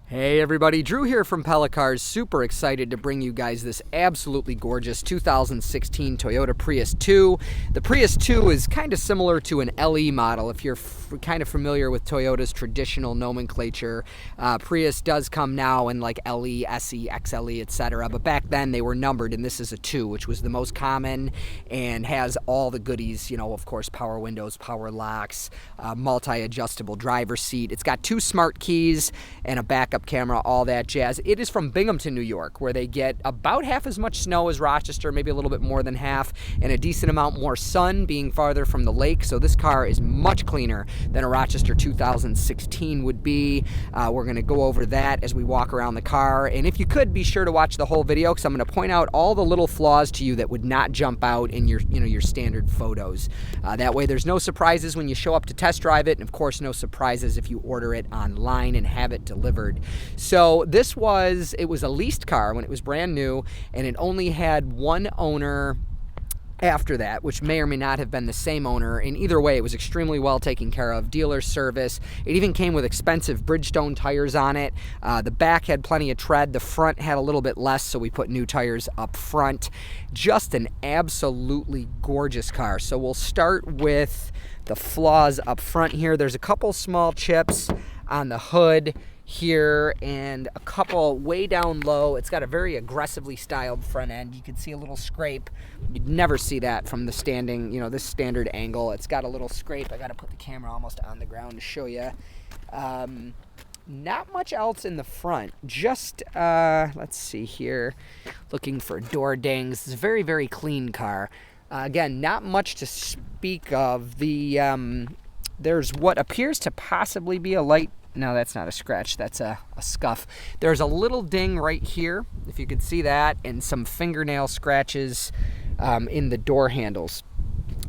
Hey everybody, Drew here from Pella Cars. Super excited to bring you guys this absolutely gorgeous 2016 Toyota Prius II. The Prius II is kind of similar to an LE model if you're kind of familiar with Toyota's traditional nomenclature. Prius does come now in like LE, SE, XLE, etc. But back then they were numbered, and this is a 2, which was the most common and has all the goodies, of course, power windows, power locks, multi-adjustable driver seat. It's got 2 smart keys and a backup camera, all that jazz. It is from Binghamton, New York, where they get about half as much snow as Rochester, maybe a little bit more than half, and a decent amount more sun, being farther from the lake. So this car is much cleaner than a Rochester 2016 would be. We're going to go over that as we walk around the car, and if you could, be sure to watch the whole video, because I'm going to point out all the little flaws to you that would not jump out in your standard photos. That way there's no surprises when you show up to test drive it, and of course no surprises if you order it online and have it delivered. So it was a leased car when it was brand new, and it only had one owner after that, which may or may not have been the same owner. In either way, it was extremely well taken care of, dealer service. It even came with expensive Bridgestone tires on it. The back had plenty of tread. The front had a little bit less, so we put new tires up front. Just an absolutely gorgeous car. So we'll start with the flaws up front here. There's a couple small chips on the hood here and a couple way down low. It's got a very aggressively styled front end. You can see a little scrape. You'd never see that from the this standard angle. It's got a little scrape. I got to put the camera almost on the ground to show you. Not much else in the front. Just, let's see here. Looking for door dings. It's a very, very clean car. Again, not much to speak of. There's what appears to possibly be a light. No, that's not a scratch. That's a scuff. There's a little ding right here, if you could see that, and some fingernail scratches in the door handles.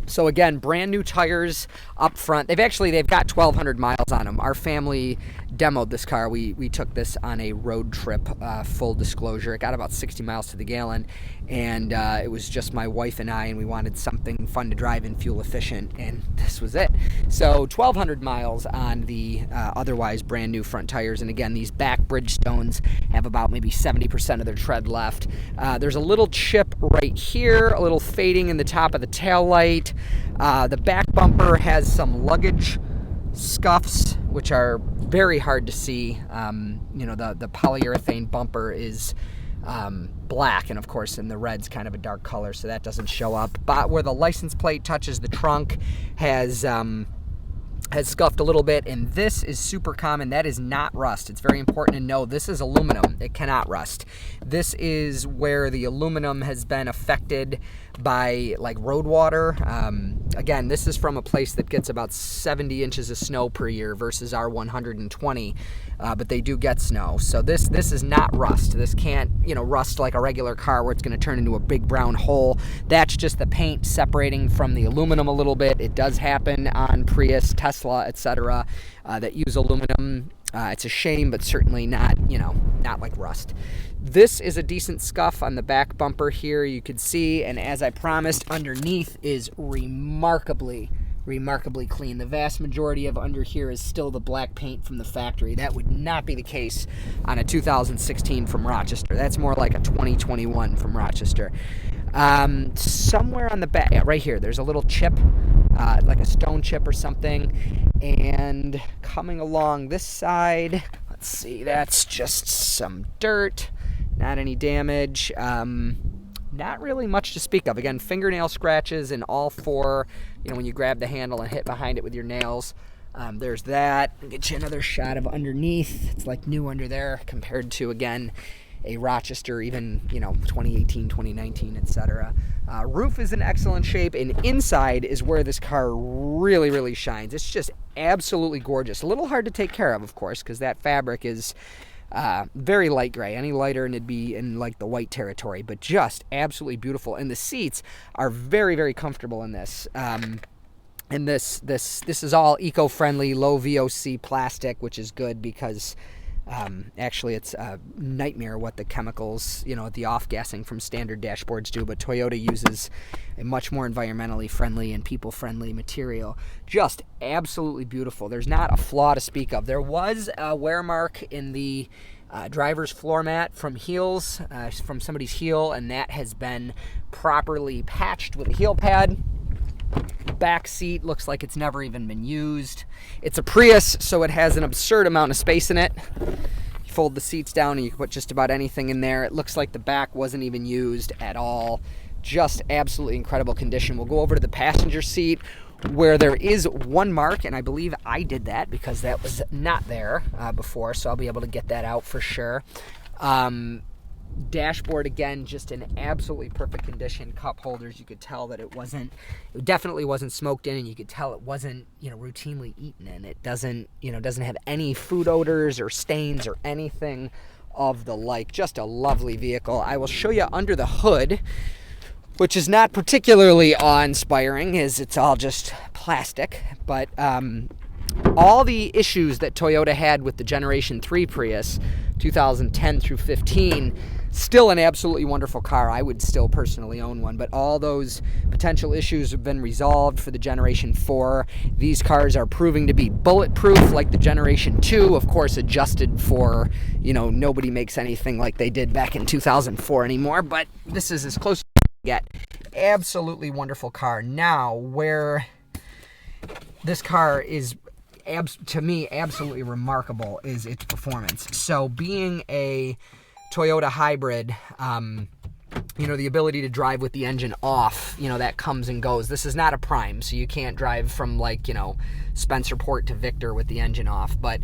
So again, brand new tires up front. They've got 1,200 miles on them. Our family demoed this car. We took this on a road trip, full disclosure. It got about 60 miles to the gallon, and it was just my wife and I, and we wanted something fun to drive and fuel efficient, and this was it. So 1,200 miles on the otherwise brand new front tires, and again, these back Bridgestones have about maybe 70% of their tread left. There's a little chip right here, a little fading in the top of the tail light. The back bumper has some luggage scuffs, which are very hard to see. The polyurethane bumper is black, and of course in the red's kind of a dark color, so that doesn't show up. But where the license plate touches the trunk has scuffed a little bit, and this is super common. That is not rust. It's very important to know this is aluminum. It cannot rust. This is where the aluminum has been affected by like road water. Again, this is from a place that gets about 70 inches of snow per year versus our 120, but they do get snow. So this is not rust. This can't rust like a regular car where it's going to turn into a big brown hole. That's just the paint separating from the aluminum a little bit. It does happen on Prius, Tesla, etc. That use aluminum. It's a shame, but certainly not like rust. This is a decent scuff on the back bumper here, you can see, and as I promised, underneath is remarkably clean. The vast majority of under here is still the black paint from the factory. That would not be the case on a 2016 from Rochester. That's more like a 2021 from Rochester. Somewhere on the back, yeah, right here, there's a little chip, like a stone chip or something. And coming along this side, let's see, that's just some dirt, not any damage. Not really much to speak of. Again, fingernail scratches in all four, when you grab the handle and hit behind it with your nails. There's that. I'll get you another shot of underneath. It's like new under there compared to, again, a Rochester, even 2018, 2019, etc. Roof is in excellent shape, and inside is where this car really, really shines. It's just absolutely gorgeous. A little hard to take care of course, because that fabric is very light gray. Any lighter and it'd be in like the white territory, but just absolutely beautiful. And the seats are very, very comfortable in this. And this is all eco-friendly, low VOC plastic, which is good because Actually, it's a nightmare what the chemicals, the off-gassing from standard dashboards do, but Toyota uses a much more environmentally friendly and people-friendly material. Just absolutely beautiful. There's not a flaw to speak of. There was a wear mark in the driver's floor mat from heels, from somebody's heel, and that has been properly patched with a heel pad. Back seat looks like it's never even been used. It's a Prius, so it has an absurd amount of space in it. You fold the seats down and you can put just about anything in there. It looks like the back wasn't even used at all. Just absolutely incredible condition. We'll go over to the passenger seat where there is one mark, and I believe I did that because that was not there before, so I'll be able to get that out for sure. Dashboard, again, just in absolutely perfect condition. Cup holders, you could tell that it definitely wasn't smoked in, and you could tell it wasn't, routinely eaten in. It doesn't have any food odors or stains or anything of the like. Just a lovely vehicle. I will show you under the hood, which is not particularly awe-inspiring, as it's all just plastic, but all the issues that Toyota had with the Generation 3 Prius, 2010 through 15, still an absolutely wonderful car. I would still personally own one, but all those potential issues have been resolved for the Generation 4. These cars are proving to be bulletproof like the Generation 2, of course adjusted for, nobody makes anything like they did back in 2004 anymore, but this is as close as you get. Absolutely wonderful car. Now, where this car is to me absolutely remarkable is its performance. So being a Toyota hybrid, the ability to drive with the engine off, that comes and goes. This is not a prime, so you can't drive from Spencerport to Victor with the engine off, but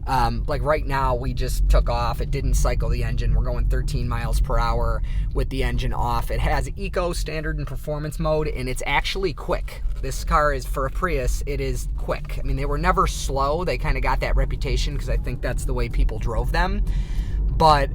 right now we just took off. It didn't cycle the engine. We're going 13 miles per hour with the engine off. It has eco, standard, and performance mode, and it's actually quick. This car is, for a Prius, it is quick. I mean, they were never slow. They kind of got that reputation because I think that's the way people drove them. But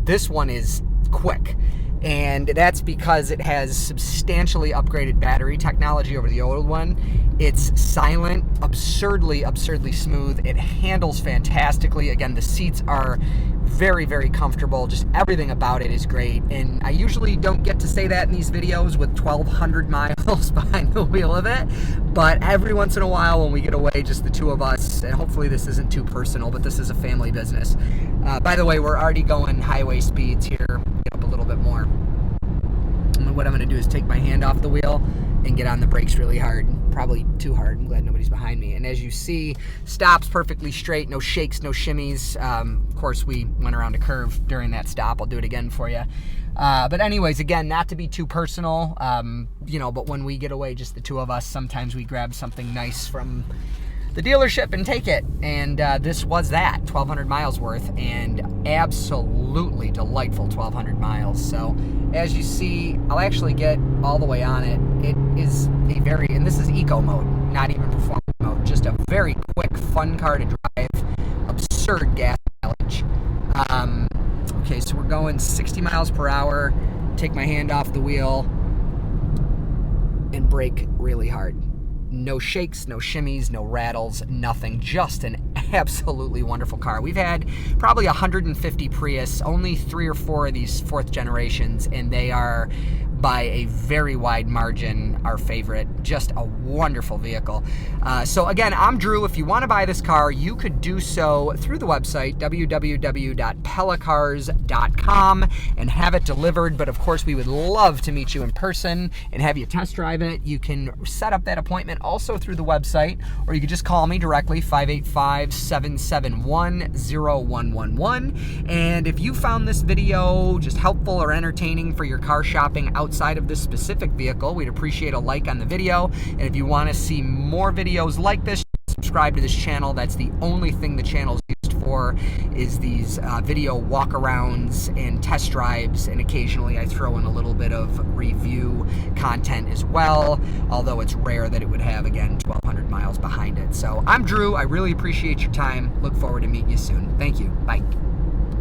this one is quick. And that's because it has substantially upgraded battery technology over the old one. It's silent, absurdly smooth. It handles fantastically. Again, the seats are very, very comfortable. Just everything about it is great. And I usually don't get to say that in these videos with 1,200 miles behind the wheel of it. But every once in a while when we get away, just the two of us, and hopefully this isn't too personal, but this is a family business. By the way, we're already going highway speeds here. Get up a little bit more. And what I'm going to do is take my hand off the wheel and get on the brakes really hard. Probably too hard. I'm glad nobody's behind me. And as you see, stops perfectly straight. No shakes, no shimmies. Of course, we went around a curve during that stop. I'll do it again for you. But anyways, again, not to be too personal, but when we get away, just the two of us, sometimes we grab something nice from the dealership and take it. And this was that, 1,200 miles worth, and absolutely delightful 1,200 miles. So as you see, I'll actually get all the way on it. It is and this is eco mode, not even performance mode, just a very quick, fun car to drive, absurd gas mileage. Okay, so we're going 60 miles per hour, take my hand off the wheel, and brake really hard. No shakes, no shimmies, no rattles, nothing. Just an absolutely wonderful car. We've had probably 150 Prius, only 3 or 4 of these 4th generations, and they are by a very wide margin our favorite. Just a wonderful vehicle. So again, I'm Drew. If you want to buy this car, you could do so through the website, www.pellacars.com, and have it delivered. But of course, we would love to meet you in person and have you test drive it. You can set up that appointment also through the website, or you can just call me directly, 585-771-0111. And if you found this video just helpful or entertaining for your car shopping outside of this specific vehicle, we'd appreciate a like on the video. And if you want to see more videos like this, subscribe to this channel. That's the only thing the channel is used for, is these video walkarounds and test drives, and occasionally I throw in a little bit of review content as well, although it's rare that it would have, again, 1,200 miles behind it. So I'm Drew. I really appreciate your time. Look forward to meeting you soon. Thank you. Bye.